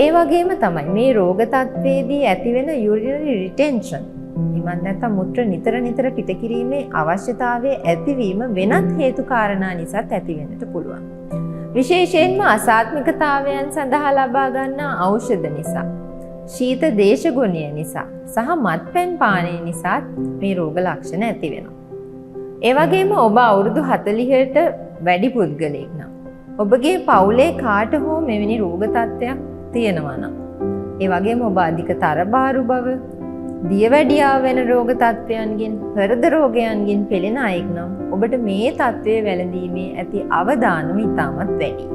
ඒ වගේම තමයි මේ රෝග තත්ත්වයේදී ඇතිවෙන urinary retention. එමත් නැත්නම් මුත්‍ර නිතර පිට කිරීමේ අවශ්‍යතාවයේ ඇතිවීම වෙනත් හේතු කාරණා නිසාත් ඇති වෙන්නට පුළුවන්. විශේෂයෙන්ම අසාත්මිකතාවයන් සඳහා ලබා ගන්නා ඖෂධ නිසා, ශීත දේශගුණය නිසා සහ මත්පැන් පානය නිසා මේ රෝග ලක්ෂණ ඇති වෙනවා. ඒ වගේම ඔබ අවුරුදු 40ට වැඩි පුද්ගලයෙක් නම් ඔබගේ පවුලේ කාට හෝ මෙවැනි රෝග තත්ත්වයක් තියෙනවා නම්, ඒ වගේම ඔබ අධික තරබාරු බව, දියවැඩියාව වෙන රෝග තත්ත්වයන්ගෙන්, හෘද රෝගයන්ගෙන් පෙළෙන අයෙක් නම් ඔබට මේ තත්ත්වය වැළඳීමේ ඇති අවදානම ඉතාමත් වැඩි.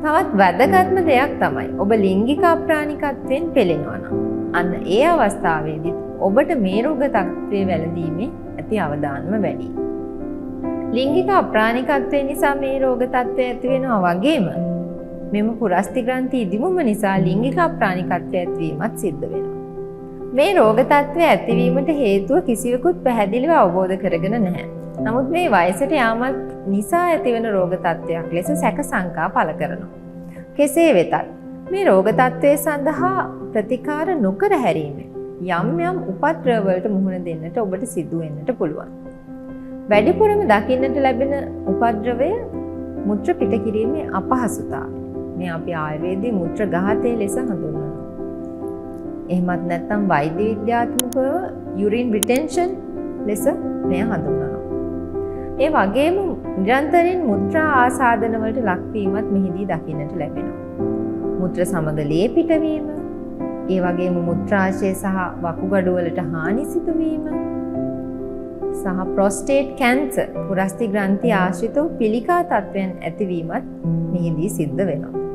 තවත් වැදගත්ම දෙයක් තමයි ඔබ ලිංගික අප්‍රාණිකත්වයෙන් පෙළෙනවා නම් අන්න ඒ අවස්ථාවේදී ඔබට මේ රෝග තත්ත්වය වැළඳීමේ ඇති අවදානම වැඩි. ලිංගික අප්‍රාණිකත්වය නිසා මේ රෝග තත්ත්වය ඇති වෙනවා වගේම මෙම පුරස්ති ග්‍රන්ථි ඉදිමුම නිසා ලිංගික අප්‍රාණිකත්වය ඇතිවීමත් සිද්ධ වෙනවා. මේ රෝග තත්ත්වය ඇතිවීමට හේතුව කිසිවෙකුත් පැහැදිලිව අවබෝධ කරගෙන නැහැ. නමුත් මේ වයසට යාමත් නිසා ඇතිවන රෝග තත්ත්වයක් ලෙස සැක සංකා පළ කරනවා. කෙසේ වෙතත් මේ රෝග තත්ත්වය සඳහා ප්‍රතිකාර නොකර හැරීමෙන් යම් උපද්‍රව වලට මුහුණ දෙන්නට ඔබට සිදු වෙන්නට පුළුවන්. වැඩිපුරම දකින්නට ලැබෙන උපද්‍රවය මුත්‍ර පිට කිරීමේ අපහසුතාවය. මේ අපි ආයුර්වේදයේ මුත්‍ර ඝාතය ලෙස හඳුන්වනවා. එහෙමත් නැත්නම් වෛද්‍ය විද්‍යාත්මකව urine retention ලෙස මෙය හඳුන්වනවා. ඒ වගේම නිරන්තරයෙන් මුත්‍රා ආසාදන වලට ලක්වීමත් මෙහිදී දකින්නට ලැබෙනවා. මුත්‍ර සමග ලේ පිටවීම, ඒ වගේම මුත්‍රාශය සහ වකුගඩු වලට හානි සිදුවීම සහ prostate cancer පුරස්ති ග්‍රන්ථි ආශ්‍රිතව පිළිකා තත්ත්වයන් ඇතිවීමත් මෙහිදී සිද්ධ වෙනවා.